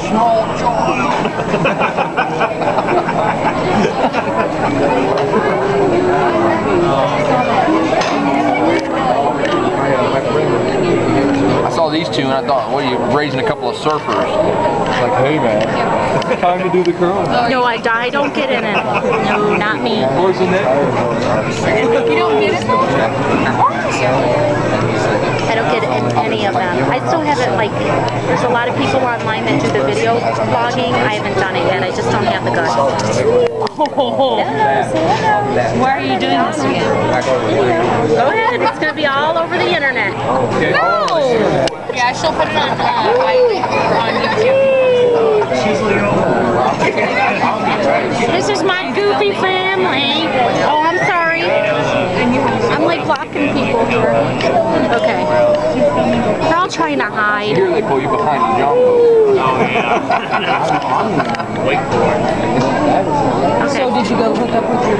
Small John. I saw these two and I thought, what are you, raising a couple of surfers? Like, hey man, time to do the curl. No, I don't get in it. No, not me. Where's the net? You don't get it though? I don't get any of them. I still haven't, like, there's a lot of people online that do the video vlogging. I haven't done it yet. I just don't have the guts. Oh. Why are you doing this again? Go ahead. It's going to be all over the internet. No! Yeah, she'll put it on YouTube. This is my goofy family. Oh, I'm sorry. I'm like blocking people here. Okay. They're all trying to hide. Here they pull you behind the jump boat. Oh yeah. Wait for it. So did you go hook up with your